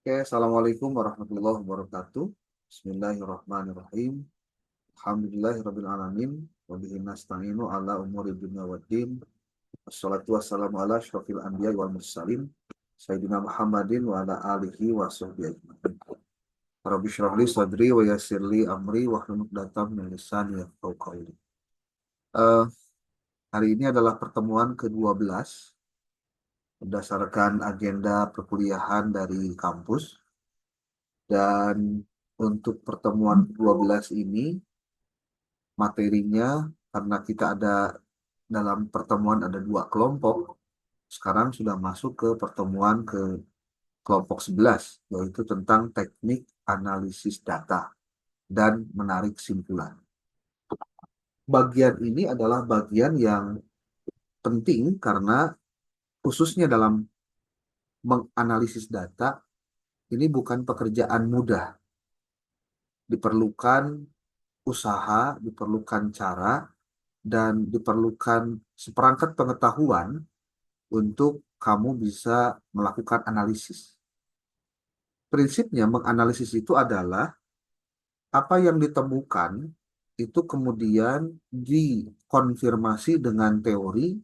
Oke, Assalamualaikum warahmatullahi wabarakatuh. Bismillahirrahmanirrahim. Alhamdulillahirrabbilalamin. Wabihi nasta'inu ala umuri dunya waddin. Wassalatu wassalamu ala asyrafil anbiya wal mursalin. Sayyidina Muhammadin wa ala alihi wa sahbihi ajma'in. Rabbi syrah li sadri wa yassir li amri wa hlul 'uqdatam min lisani yafqahu qawli. Eh, Hari ini adalah pertemuan ke-12 berdasarkan agenda perkuliahan dari kampus. Dan untuk pertemuan 12 ini, materinya karena kita ada dalam pertemuan ada 2 kelompok, sekarang sudah masuk ke pertemuan ke kelompok 11, yaitu tentang teknik analisis data dan menarik kesimpulan. Bagian ini adalah bagian yang penting karena khususnya dalam menganalisis data, ini bukan pekerjaan mudah. Diperlukan usaha, diperlukan cara, dan diperlukan seperangkat pengetahuan untuk kamu bisa melakukan analisis. Prinsipnya menganalisis itu adalah apa yang ditemukan itu kemudian dikonfirmasi dengan teori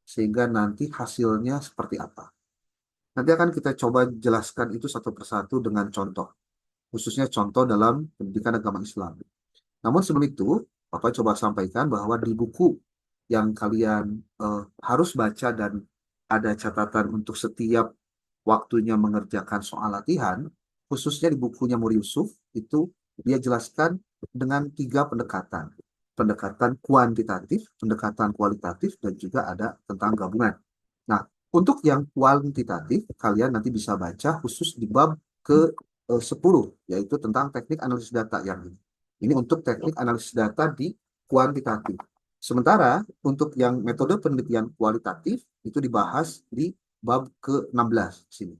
sehingga nanti hasilnya seperti apa. Nanti akan kita coba jelaskan itu satu persatu dengan contoh, khususnya contoh dalam pendidikan agama Islam. Namun sebelum itu, Bapak coba sampaikan bahwa di buku yang kalian harus baca dan ada catatan untuk setiap waktunya mengerjakan soal latihan, khususnya di bukunya Muri Yusuf, itu dia jelaskan dengan 3 pendekatan. Pendekatan kuantitatif, pendekatan kualitatif, dan juga ada tentang gabungan. Nah, untuk yang kuantitatif, kalian nanti bisa baca khusus di bab ke-10, yaitu tentang teknik analisis data yang ini. Ini untuk teknik analisis data di kuantitatif. Sementara untuk yang metode penelitian kualitatif itu dibahas di bab ke-16 sini.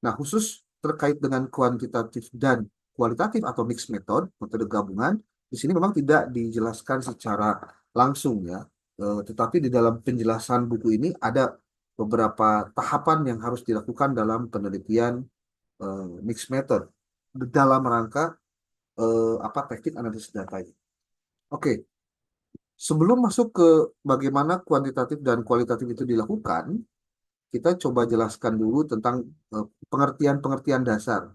Nah, khusus terkait dengan kuantitatif dan kualitatif atau mixed method, metode gabungan, di sini memang tidak dijelaskan secara langsung ya. Tetapi di dalam penjelasan buku ini ada beberapa tahapan yang harus dilakukan dalam penelitian mixed method dalam rangka teknik analisis data ini. Oke, sebelum masuk ke bagaimana kuantitatif dan kualitatif itu dilakukan, kita coba jelaskan dulu tentang pengertian-pengertian dasar.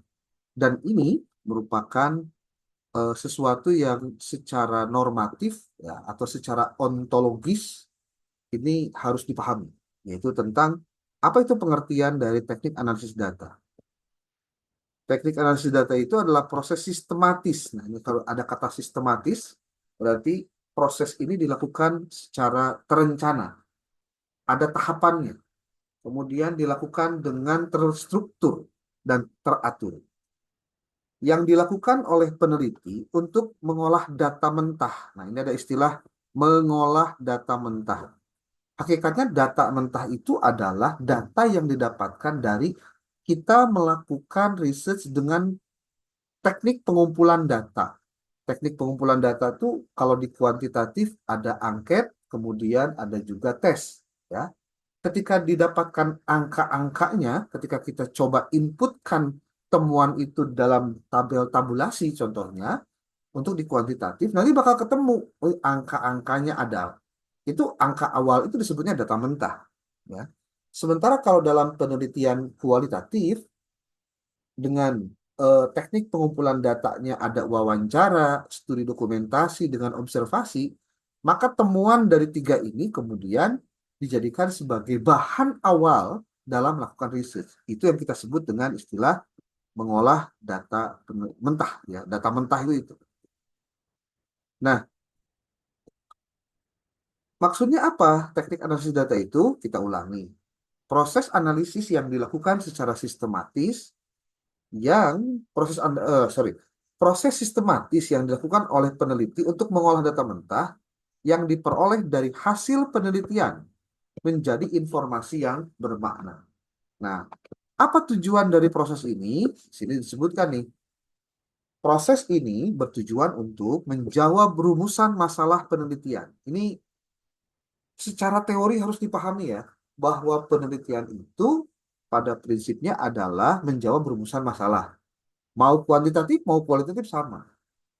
Dan ini merupakan sesuatu yang secara normatif ya, atau secara ontologis ini harus dipahami, yaitu tentang apa itu pengertian dari teknik analisis data. Teknik analisis data itu adalah proses sistematis. Nah, ini kalau ada kata sistematis, berarti proses ini dilakukan secara terencana. Ada tahapannya. Kemudian dilakukan dengan terstruktur dan teratur. Yang dilakukan oleh peneliti untuk mengolah data mentah. Nah, ini ada istilah mengolah data mentah. Hakikatnya data mentah itu adalah data yang didapatkan dari kita melakukan research dengan teknik pengumpulan data. Teknik pengumpulan data itu kalau di kuantitatif ada angket, kemudian ada juga tes, ya. Ketika didapatkan angka-angkanya, ketika kita coba inputkan temuan itu dalam tabel tabulasi contohnya, untuk di kuantitatif, nanti bakal ketemu angka-angkanya ada. Itu angka awal itu disebutnya data mentah. Ya. Sementara kalau dalam penelitian kualitatif, dengan teknik pengumpulan datanya ada wawancara, studi dokumentasi dengan observasi, maka temuan dari 3 ini kemudian dijadikan sebagai bahan awal dalam melakukan riset. Itu yang kita sebut dengan istilah mengolah data mentah, ya. Data mentah itu. Nah, maksudnya apa teknik analisis data itu? Kita ulangi. Proses analisis yang dilakukan secara sistematis proses sistematis yang dilakukan oleh peneliti untuk mengolah data mentah yang diperoleh dari hasil penelitian menjadi informasi yang bermakna. Nah, apa tujuan dari proses ini? Sini disebutkan nih. Proses ini bertujuan untuk menjawab rumusan masalah penelitian. Ini secara teori harus dipahami ya, bahwa penelitian itu pada prinsipnya adalah menjawab rumusan masalah. Mau kuantitatif, mau kualitatif sama.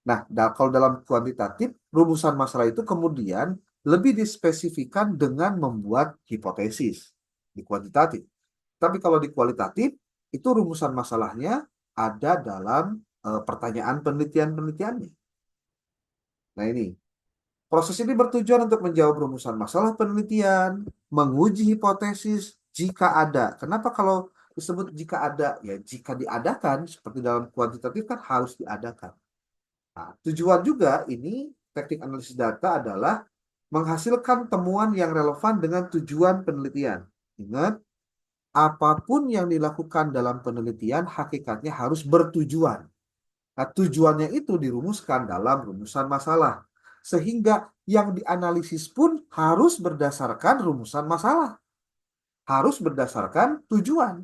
Nah, kalau dalam kuantitatif, rumusan masalah itu kemudian lebih dispesifikan dengan membuat hipotesis di kuantitatif. Tapi kalau di kualitatif, itu rumusan masalahnya ada dalam pertanyaan penelitian-penelitiannya. Nah, ini. Proses ini bertujuan untuk menjawab rumusan masalah penelitian, menguji hipotesis jika ada. Kenapa kalau disebut jika ada? Ya, jika diadakan, seperti dalam kuantitatif kan harus diadakan. Nah, tujuan juga ini teknik analisis data adalah menghasilkan temuan yang relevan dengan tujuan penelitian. Ingat, apapun yang dilakukan dalam penelitian hakikatnya harus bertujuan. Nah, tujuannya itu dirumuskan dalam rumusan masalah. Sehingga yang dianalisis pun harus berdasarkan rumusan masalah. Harus berdasarkan tujuan.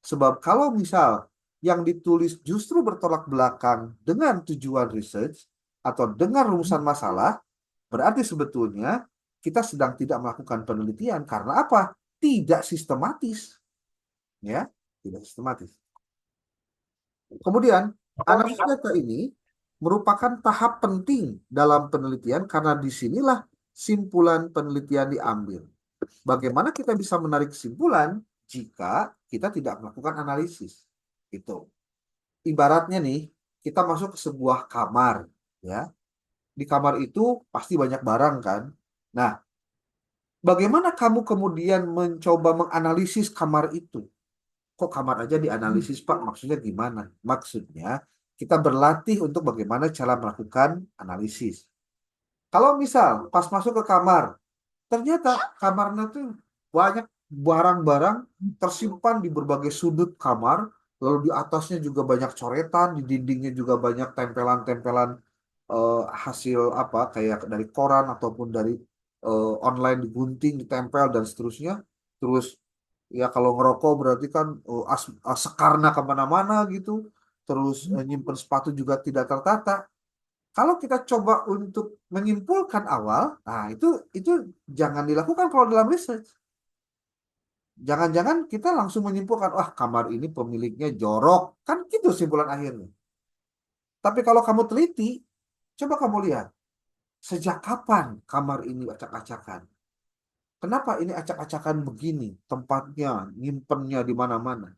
Sebab kalau misal yang ditulis justru bertolak belakang dengan tujuan research atau dengan rumusan masalah, berarti sebetulnya kita sedang tidak melakukan penelitian. Karena apa? Tidak sistematis. Ya, tidak sistematis. Kemudian, analisis data ini merupakan tahap penting dalam penelitian karena disinilah simpulan penelitian diambil. Bagaimana kita bisa menarik kesimpulan jika kita tidak melakukan analisis? Itu. Ibaratnya nih, kita masuk ke sebuah kamar, ya. Di kamar itu pasti banyak barang kan. Nah, bagaimana kamu kemudian mencoba menganalisis kamar itu? Kok kamar aja dianalisis, Pak? Maksudnya gimana? Maksudnya kita berlatih untuk bagaimana cara melakukan analisis. Kalau misal pas masuk ke kamar, ternyata kamarnya tuh banyak barang-barang tersimpan di berbagai sudut kamar, lalu di atasnya juga banyak coretan, di dindingnya juga banyak tempelan-tempelan hasil apa kayak dari koran ataupun dari online digunting, ditempel dan seterusnya. Terus ya kalau ngerokok berarti kan sekarna kemana-mana gitu. Terus nyimpen sepatu juga tidak tertata. Kalau kita coba untuk menyimpulkan awal, nah itu jangan dilakukan kalau dalam research. Jangan-jangan kita langsung menyimpulkan, wah kamar ini pemiliknya jorok, kan gitu simpulan akhirnya. Tapi kalau kamu teliti, coba kamu lihat, sejak kapan kamar ini acak-acakan? Kenapa ini acak-acakan begini? Tempatnya, nyimpennya di mana-mana.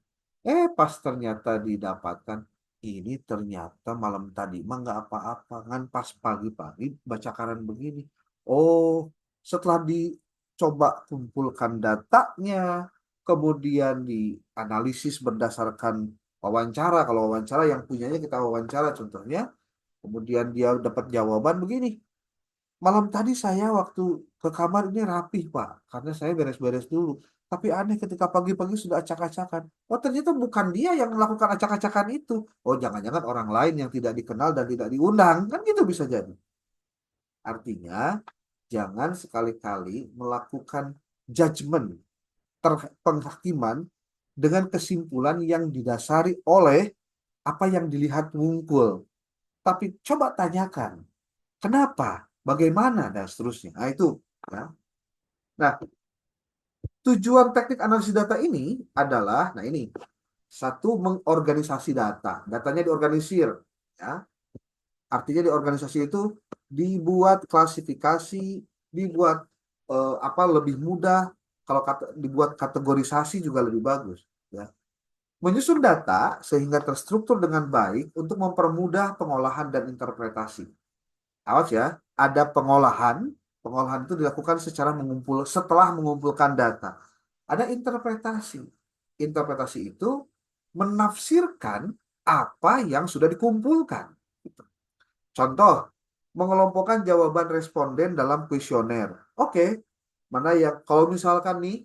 Pas ternyata didapatkan, ini ternyata malam tadi mah nggak apa-apa. Kan pas pagi-pagi baca koran begini. Oh, setelah dicoba kumpulkan datanya, kemudian dianalisis berdasarkan wawancara. Kalau wawancara yang punyanya kita wawancara contohnya, kemudian dia dapat jawaban begini. Malam tadi saya waktu ke kamar ini rapih, Pak, karena saya beres-beres dulu. Tapi aneh ketika pagi-pagi sudah acak-acakan. Oh, ternyata bukan dia yang melakukan acak-acakan itu. Oh, jangan-jangan orang lain yang tidak dikenal dan tidak diundang. Kan gitu bisa jadi. Artinya, jangan sekali-kali melakukan judgement, penghakiman dengan kesimpulan yang didasari oleh apa yang dilihat muncul. Tapi coba tanyakan, kenapa? Bagaimana? Dan seterusnya. Nah, itu. Ya. Nah, tujuan teknik analisis data ini adalah, nah ini, satu, mengorganisasi data. Datanya diorganisir. Ya. Artinya di organisasi itu dibuat klasifikasi, dibuat apa lebih mudah. Kalau dibuat kategorisasi juga lebih bagus. Ya. Menyusun data sehingga terstruktur dengan baik untuk mempermudah pengolahan dan interpretasi. Awas ya, ada pengolahan. Pengolahan itu dilakukan setelah mengumpulkan data. Ada interpretasi. Interpretasi itu menafsirkan apa yang sudah dikumpulkan. Contoh, mengelompokkan jawaban responden dalam kuesioner. Oke, mana ya kalau misalkan nih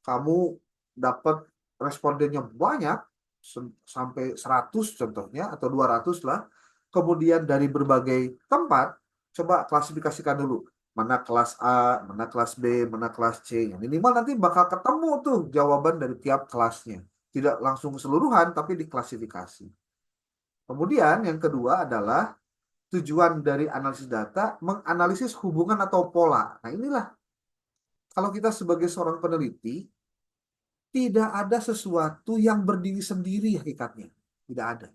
kamu dapat respondennya banyak sampai 100 contohnya atau 200 lah. Kemudian dari berbagai tempat coba klasifikasikan dulu. Mana kelas A, mana kelas B, mana kelas C. Yang minimal nanti bakal ketemu tuh jawaban dari tiap kelasnya. Tidak langsung keseluruhan tapi diklasifikasi. Kemudian yang kedua adalah tujuan dari analisis data menganalisis hubungan atau pola. Nah, inilah kalau kita sebagai seorang peneliti tidak ada sesuatu yang berdiri sendiri hakikatnya. Tidak ada.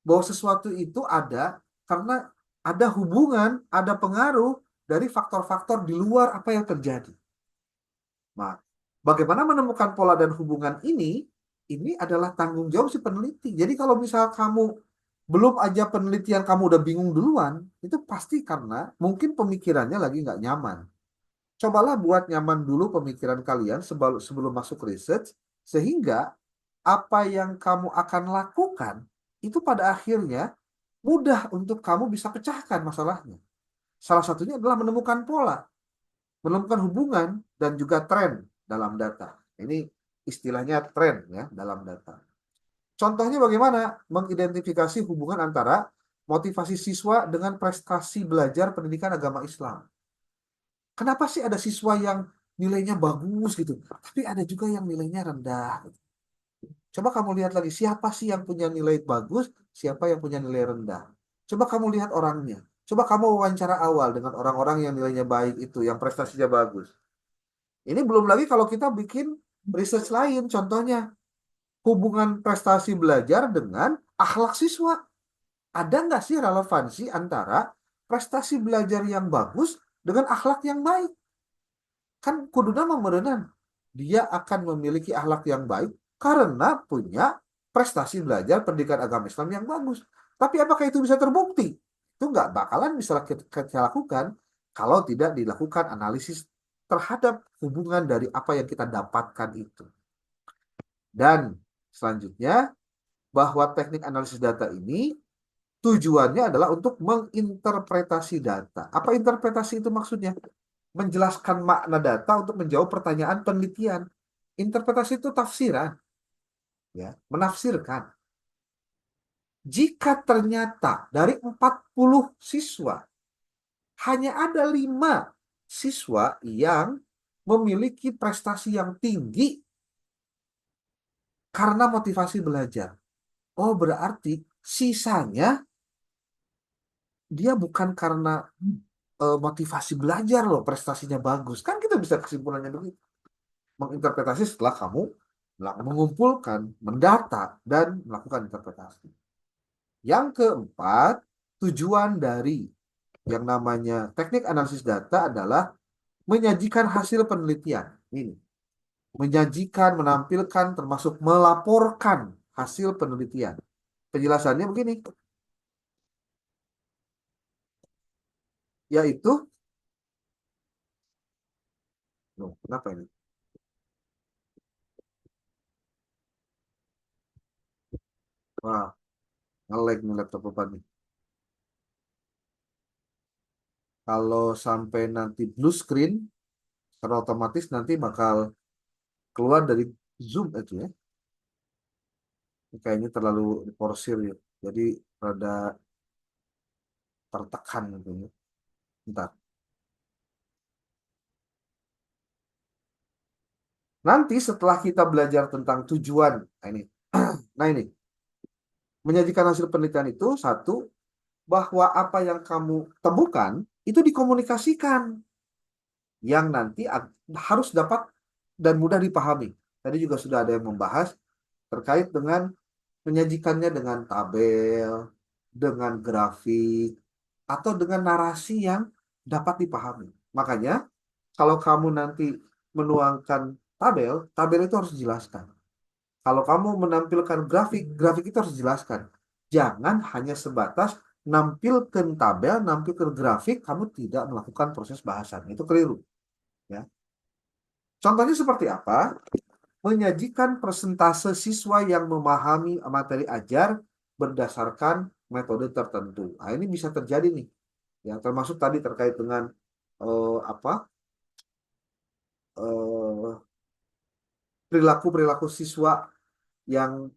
Bahwa sesuatu itu ada karena ada hubungan, ada pengaruh dari faktor-faktor di luar apa yang terjadi. Nah, bagaimana menemukan pola dan hubungan ini? Ini adalah tanggung jawab si peneliti. Jadi kalau misal kamu belum aja penelitian kamu udah bingung duluan, itu pasti karena mungkin pemikirannya lagi nggak nyaman. Cobalah buat nyaman dulu pemikiran kalian sebelum masuk research, sehingga apa yang kamu akan lakukan itu pada akhirnya mudah untuk kamu bisa pecahkan masalahnya. Salah satunya adalah menemukan pola, menemukan hubungan dan juga tren dalam data. Ini istilahnya tren ya dalam data. Contohnya bagaimana mengidentifikasi hubungan antara motivasi siswa dengan prestasi belajar pendidikan agama Islam. Kenapa sih ada siswa yang nilainya bagus gitu, tapi ada juga yang nilainya rendah? Coba kamu lihat lagi, siapa sih yang punya nilai bagus, siapa yang punya nilai rendah. Coba kamu lihat orangnya. Coba kamu wawancara awal dengan orang-orang yang nilainya baik itu, yang prestasinya bagus. Ini belum lagi kalau kita bikin research lain, contohnya hubungan prestasi belajar dengan akhlak siswa. Ada nggak sih relevansi antara prestasi belajar yang bagus dengan akhlak yang baik? Kan kuduna memerenan. Dia akan memiliki akhlak yang baik karena punya prestasi belajar pendidikan agama Islam yang bagus. Tapi apakah itu bisa terbukti? Itu nggak bakalan bisa kita lakukan kalau tidak dilakukan analisis terhadap hubungan dari apa yang kita dapatkan itu. Dan selanjutnya, bahwa teknik analisis data ini tujuannya adalah untuk menginterpretasi data. Apa interpretasi itu maksudnya? Menjelaskan makna data untuk menjawab pertanyaan penelitian. Interpretasi itu tafsiran, ya, menafsirkan. Jika ternyata dari 40 siswa hanya ada 5 siswa yang memiliki prestasi yang tinggi karena motivasi belajar. Oh, berarti sisanya dia bukan karena motivasi belajar loh prestasinya bagus. Kan kita bisa kesimpulannya begitu. Menginterpretasi setelah kamu mengumpulkan, mendata, dan melakukan interpretasi. Yang keempat, tujuan dari yang namanya teknik analisis data adalah menyajikan hasil penelitian. Ini, menyajikan, menampilkan, termasuk melaporkan hasil penelitian. Penjelasannya begini, yaitu, loh, kenapa ini? Wah, nge-lag nih laptop apa nih. Kalau sampai nanti blue screen, karena otomatis nanti bakal keluar dari Zoom itu ya. Kayaknya terlalu diporsir ya. Jadi rada tertekan gitu ya. Bentar. Nanti setelah kita belajar tentang tujuan, nah ini, nah ini, menyajikan hasil penelitian itu satu, bahwa apa yang kamu temukan itu dikomunikasikan, yang nanti harus dapat dan mudah dipahami. Tadi juga sudah ada yang membahas terkait dengan menyajikannya dengan tabel, dengan grafik, atau dengan narasi yang dapat dipahami. Makanya, kalau kamu nanti menuangkan tabel, tabel itu harus dijelaskan. Kalau kamu menampilkan grafik, grafik itu harus dijelaskan. Jangan hanya sebatas nampilkan tabel, nampilkan grafik, kamu tidak melakukan proses bahasan. Itu keliru. Ya. Contohnya seperti apa? Menyajikan persentase siswa yang memahami materi ajar berdasarkan metode tertentu. Nah, ini bisa terjadi nih. Ya, termasuk tadi terkait dengan apa? eh, perilaku-perilaku siswa yang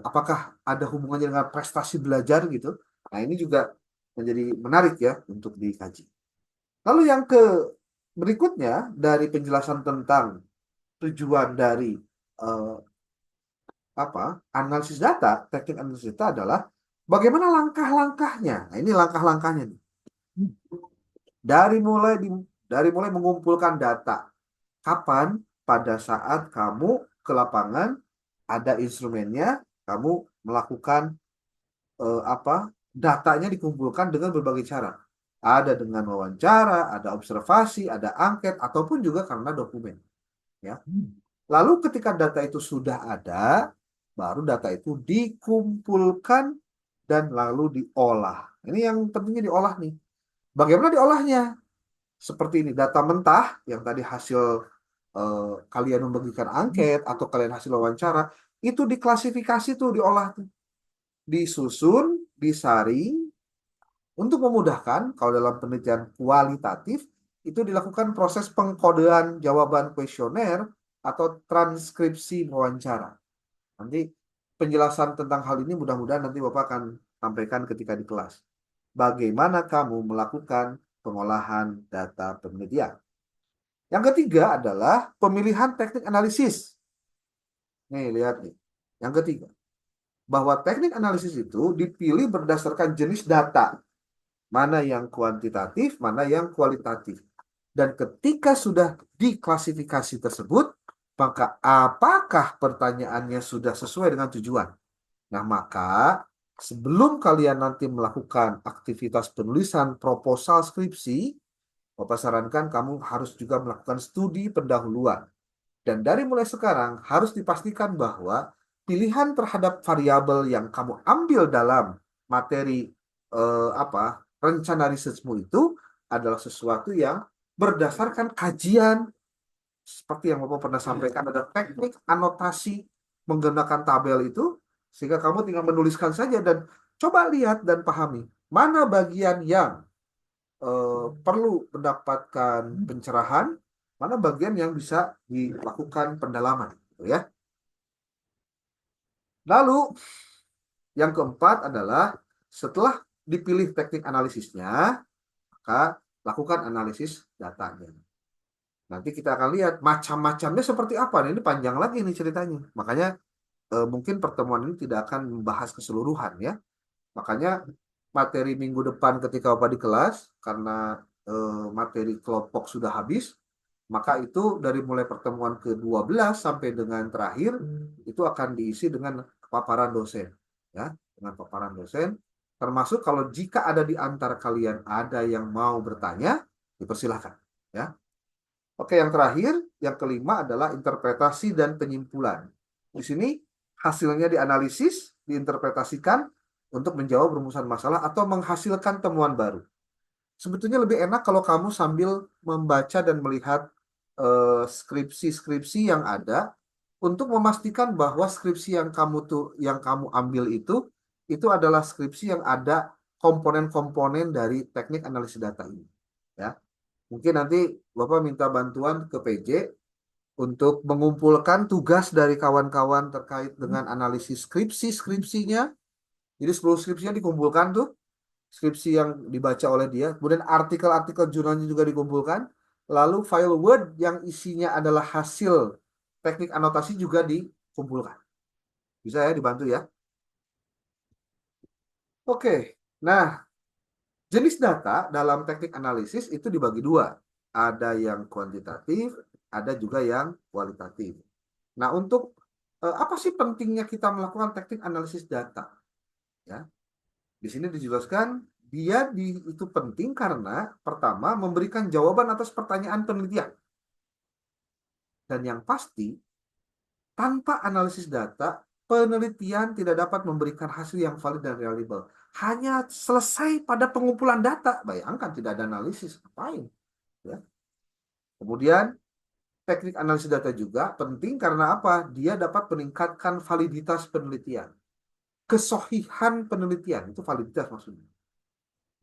apakah ada hubungannya dengan prestasi belajar gitu. Nah, ini juga menjadi menarik ya untuk dikaji. Lalu yang berikutnya dari penjelasan tentang tujuan dari eh, apa analisis data, teknik analisis data adalah bagaimana langkah-langkahnya. Nah, ini langkah-langkahnya nih. Dari mulai dari mulai mengumpulkan data. Kapan? Pada saat kamu ke lapangan, ada instrumennya, kamu melakukan datanya dikumpulkan dengan berbagai cara. Ada dengan wawancara, ada observasi, ada angket, ataupun juga karena dokumen. Ya. Lalu ketika data itu sudah ada, baru data itu dikumpulkan dan lalu diolah. Ini yang pentingnya diolah nih. Bagaimana diolahnya? Seperti ini, data mentah yang tadi hasil kalian membagikan angket atau kalian hasil wawancara, itu diklasifikasi tuh, diolah tuh. Disusun, disaring, untuk memudahkan, kalau dalam penelitian kualitatif, itu dilakukan proses pengkodean jawaban kuesioner atau transkripsi wawancara. Nanti penjelasan tentang hal ini mudah-mudahan nanti Bapak akan sampaikan ketika di kelas. Bagaimana kamu melakukan pengolahan data penelitian. Yang ketiga adalah pemilihan teknik analisis. Nih, lihat nih. Yang ketiga, bahwa teknik analisis itu dipilih berdasarkan jenis data. Mana yang kuantitatif, mana yang kualitatif. Dan ketika sudah diklasifikasi tersebut, maka apakah pertanyaannya sudah sesuai dengan tujuan? Nah, maka sebelum kalian nanti melakukan aktivitas penulisan proposal skripsi, Bapak sarankan kamu harus juga melakukan studi pendahuluan. Dan dari mulai sekarang harus dipastikan bahwa pilihan terhadap variabel yang kamu ambil dalam materi rencana risetmu itu adalah sesuatu yang berdasarkan kajian seperti yang Bapak pernah sampaikan, ada teknik anotasi menggunakan tabel itu, sehingga kamu tinggal menuliskan saja dan coba lihat dan pahami mana bagian yang perlu mendapatkan pencerahan, mana bagian yang bisa dilakukan pendalaman, gitu ya. Lalu yang keempat adalah setelah dipilih teknik analisisnya, maka lakukan analisis datanya. Nanti kita akan lihat macam-macamnya seperti apa. Ini panjang lagi nih ceritanya. Makanya mungkin pertemuan ini tidak akan membahas keseluruhan ya. Makanya materi minggu depan ketika Bapak di kelas, karena materi kelompok sudah habis, maka itu dari mulai pertemuan ke-12 sampai dengan terakhir, itu akan diisi dengan paparan dosen. Ya, dengan paparan dosen. Termasuk kalau jika ada di antara kalian ada yang mau bertanya, dipersilahkan. Ya. Oke, yang terakhir, yang kelima adalah interpretasi dan penyimpulan. Di sini hasilnya dianalisis, diinterpretasikan untuk menjawab rumusan masalah atau menghasilkan temuan baru. Sebetulnya lebih enak kalau kamu sambil membaca dan melihat skripsi-skripsi yang ada untuk memastikan bahwa skripsi yang kamu ambil itu adalah skripsi yang ada komponen-komponen dari teknik analisis data ini. Ya. Mungkin nanti Bapak minta bantuan ke PJ untuk mengumpulkan tugas dari kawan-kawan terkait dengan analisis skripsinya. Jadi seluruh skripsinya dikumpulkan tuh, skripsi yang dibaca oleh dia. Kemudian artikel-artikel jurnalnya juga dikumpulkan. Lalu file Word yang isinya adalah hasil teknik anotasi juga dikumpulkan. Bisa ya dibantu ya. Oke, nah jenis data dalam teknik analisis itu dibagi dua. Ada yang kuantitatif, ada juga yang kualitatif. Nah, untuk apa sih pentingnya kita melakukan teknik analisis data? Ya, di sini dijelaskan itu penting karena pertama memberikan jawaban atas pertanyaan penelitian. Dan yang pasti, tanpa analisis data, penelitian tidak dapat memberikan hasil yang valid dan reliable. Hanya selesai pada pengumpulan data. Bayangkan tidak ada analisis, ngapain? Ya. Kemudian teknik analisis data juga penting karena apa? Dia dapat meningkatkan validitas penelitian. Kesohihan penelitian, itu validitas maksudnya.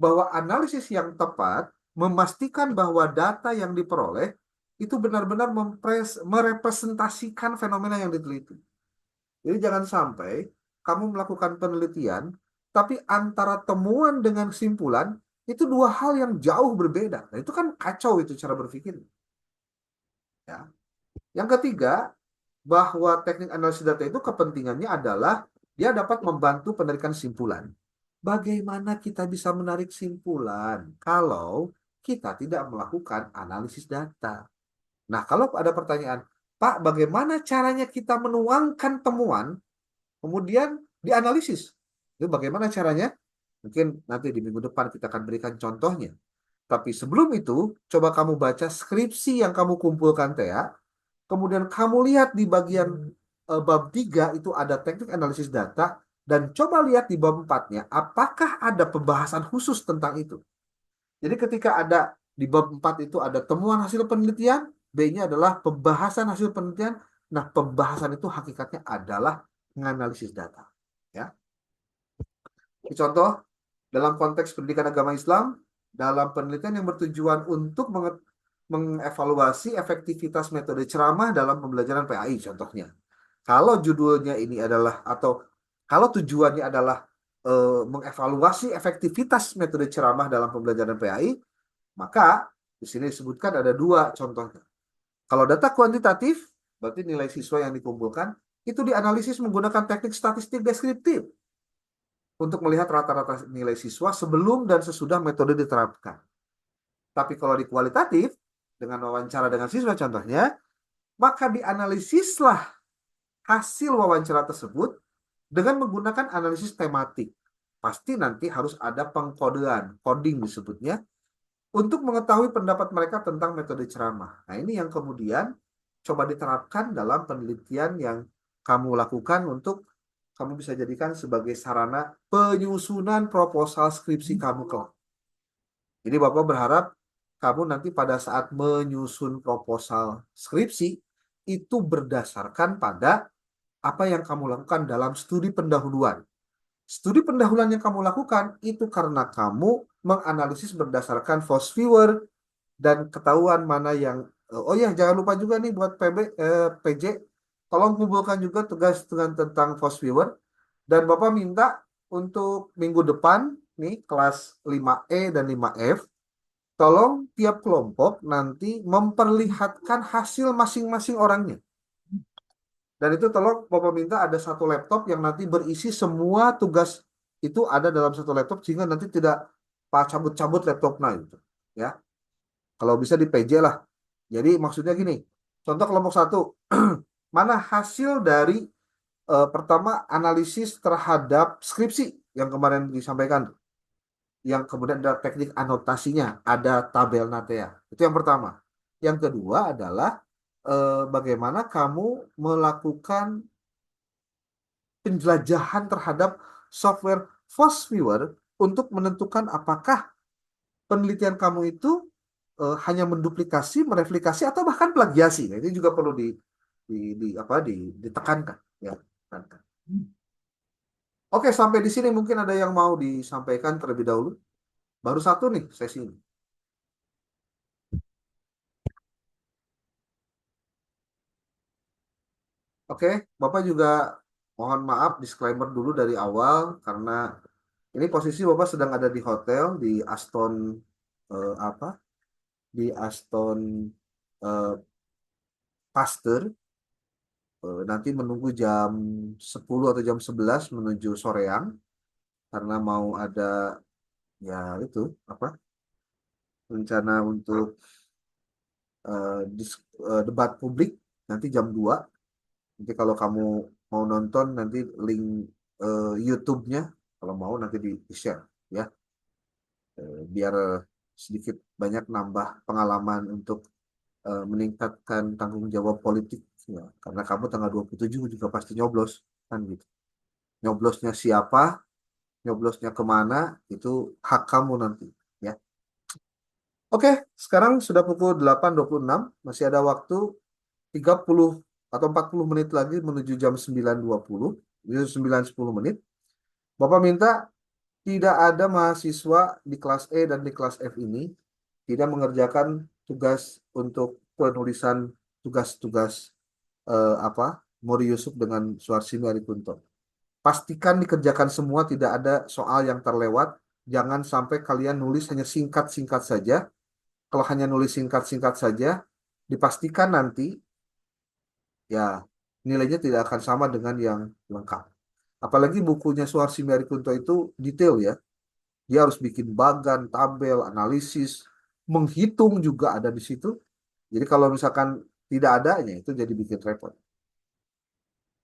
Bahwa analisis yang tepat memastikan bahwa data yang diperoleh itu benar-benar merepresentasikan fenomena yang diteliti. Jadi jangan sampai kamu melakukan penelitian, tapi antara temuan dengan kesimpulan itu dua hal yang jauh berbeda. Nah, itu kan kacau itu cara berpikir. Ya. Yang ketiga, bahwa teknik analisis data itu kepentingannya adalah dia dapat membantu penarikan kesimpulan. Bagaimana kita bisa menarik kesimpulan kalau kita tidak melakukan analisis data? Nah, kalau ada pertanyaan, Pak, bagaimana caranya kita menuangkan temuan, kemudian dianalisis? Itu bagaimana caranya? Mungkin nanti di minggu depan kita akan berikan contohnya. Tapi sebelum itu, coba kamu baca skripsi yang kamu kumpulkan, Tea. Kemudian kamu lihat di bagian bab 3 itu ada teknik analisis data. Dan coba lihat di bab 4-nya, apakah ada pembahasan khusus tentang itu. Jadi ketika ada di bab 4 itu ada temuan hasil penelitian, B-nya adalah pembahasan hasil penelitian. Nah, pembahasan itu hakikatnya adalah menganalisis data. Ya. Ini contoh dalam konteks pendidikan agama Islam, dalam penelitian yang bertujuan untuk mengevaluasi efektivitas metode ceramah dalam pembelajaran PAI contohnya. Kalau judulnya ini adalah atau kalau tujuannya adalah mengevaluasi efektivitas metode ceramah dalam pembelajaran PAI, maka di sini disebutkan ada dua contohnya. Kalau data kuantitatif, berarti nilai siswa yang dikumpulkan, itu dianalisis menggunakan teknik statistik deskriptif untuk melihat rata-rata nilai siswa sebelum dan sesudah metode diterapkan. Tapi kalau di kualitatif, dengan wawancara dengan siswa contohnya, maka dianalisislah hasil wawancara tersebut dengan menggunakan analisis tematik. Pasti nanti harus ada pengkodean, coding disebutnya, untuk mengetahui pendapat mereka tentang metode ceramah. Nah, ini yang kemudian coba diterapkan dalam penelitian yang kamu lakukan untuk kamu bisa jadikan sebagai sarana penyusunan proposal skripsi kamu kelak. Jadi Bapak berharap kamu nanti pada saat menyusun proposal skripsi itu berdasarkan pada apa yang kamu lakukan dalam studi pendahuluan. Studi pendahuluan yang kamu lakukan itu karena kamu menganalisis berdasarkan force viewer dan ketahuan mana yang oh ya jangan lupa juga nih buat PJ tolong kumpulkan juga tugas dengan tentang force viewer dan Bapak minta untuk minggu depan nih kelas 5E dan 5F tolong tiap kelompok nanti memperlihatkan hasil masing-masing orangnya. Dan itu tolong Bapak minta ada satu laptop yang nanti berisi semua tugas itu ada dalam satu laptop sehingga nanti tidak cabut-cabut laptopnya gitu. Ya. Kalau bisa di PJ lah. Jadi maksudnya gini, contoh kelompok satu, mana hasil dari pertama analisis terhadap skripsi yang kemarin disampaikan, yang kemudian ada teknik anotasinya, ada tabel Natea. Itu yang pertama. Yang kedua adalah bagaimana kamu melakukan penjelajahan terhadap software Force Viewer untuk menentukan apakah penelitian kamu itu hanya menduplikasi, mereplikasi atau bahkan plagiasi. Nah, ini juga perlu ditekankan ya. Ditekankan. Oke, sampai di sini mungkin ada yang mau disampaikan terlebih dahulu. Baru satu nih sesi ini. Oke, Bapak juga mohon maaf disclaimer dulu dari awal karena ini posisi Bapak sedang ada di hotel di Aston apa? Di Aston eh, Pasteur. Nanti menunggu jam 10 atau jam 11 menuju soreang karena mau ada ya itu apa rencana untuk debat publik nanti jam 2. Nanti kalau kamu mau nonton nanti link YouTube-nya kalau mau nanti di-share ya. Biar sedikit banyak nambah pengalaman untuk meningkatkan tanggung jawab politik ya. Karena kamu tanggal 27 juga pasti nyoblos kan gitu. Nyoblosnya siapa, nyoblosnya kemana, itu hak kamu nanti ya. Oke, sekarang sudah pukul 8.26, masih ada waktu 30 atau 40 menit lagi menuju jam 9.20, 9.10 menit. Bapak minta tidak ada mahasiswa di kelas E dan di kelas F ini tidak mengerjakan tugas untuk penulisan tugas-tugas apa Mori Yusuf dengan Suharsini Arikunto. Pastikan dikerjakan semua, tidak ada soal yang terlewat. Jangan sampai kalian nulis hanya singkat-singkat saja. Kalau hanya nulis singkat-singkat saja, dipastikan nanti ya nilainya tidak akan sama dengan yang lengkap. Apalagi bukunya Suharsi Marikunto itu detail ya. Dia harus bikin bagan, tabel, analisis, menghitung juga ada di situ. Jadi kalau misalkan tidak adanya itu jadi bikin repot.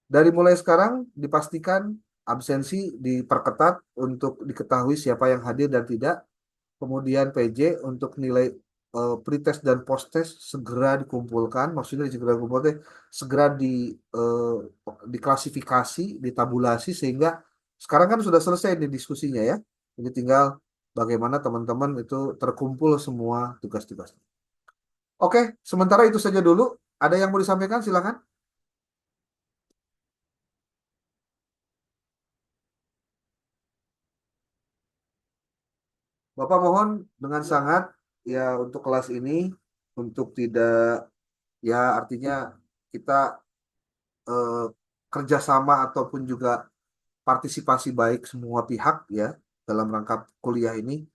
Dari mulai sekarang dipastikan absensi diperketat untuk diketahui siapa yang hadir dan tidak. Kemudian PJ untuk nilai pretest dan posttest segera dikumpulkan, maksudnya segera dikumpulkan, segera diklasifikasi, ditabulasi sehingga sekarang kan sudah selesai di diskusinya ya. Jadi tinggal bagaimana teman-teman itu terkumpul semua tugas-tugasnya. Oke, sementara itu saja dulu. Ada yang mau disampaikan? Silakan. Bapak mohon dengan sangat ya untuk kelas ini untuk tidak ya artinya kita eh, kerjasama ataupun juga partisipasi baik semua pihak ya dalam rangka kuliah ini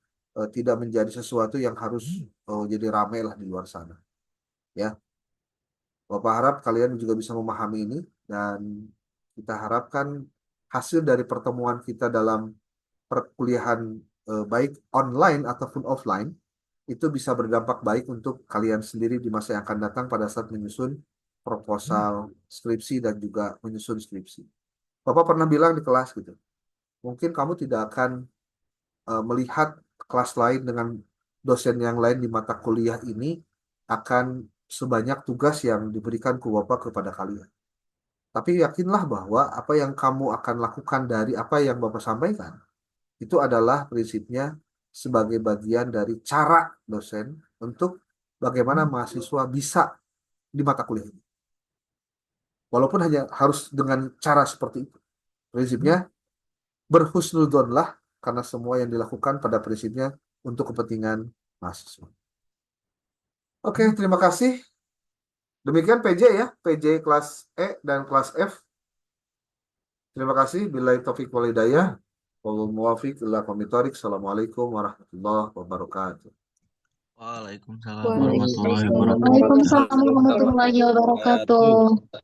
tidak menjadi sesuatu yang harus jadi ramai lah di luar sana ya. Bapak harap kalian juga bisa memahami ini dan kita harapkan hasil dari pertemuan kita dalam perkuliahan baik online ataupun offline itu bisa berdampak baik untuk kalian sendiri di masa yang akan datang pada saat menyusun proposal skripsi dan juga menyusun skripsi. Bapak pernah bilang di kelas gitu, mungkin kamu tidak akan melihat kelas lain dengan dosen yang lain di mata kuliah ini akan sebanyak tugas yang diberikan ke Bapak kepada kalian. Tapi yakinlah bahwa apa yang kamu akan lakukan dari apa yang Bapak sampaikan, itu adalah prinsipnya sebagai bagian dari cara dosen untuk bagaimana mahasiswa bisa di mata kuliah ini. Walaupun hanya harus dengan cara seperti itu. Prinsipnya berhusnudonlah karena semua yang dilakukan pada prinsipnya untuk kepentingan mahasiswa. Oke, terima kasih. Demikian PJ ya, PJ kelas E dan kelas F. Terima kasih. Bila taufik walhidayah. Wallahul muwaffiq ila aqwamit thoriq. Assalamualaikum warahmatullahi wabarakatuh. Waalaikumsalam warahmatullahi Waalaikumsalam wabarakatuh. warahmatullahi Waalaikumsalam wabarakatuh. warahmatullahi wabarakatuh.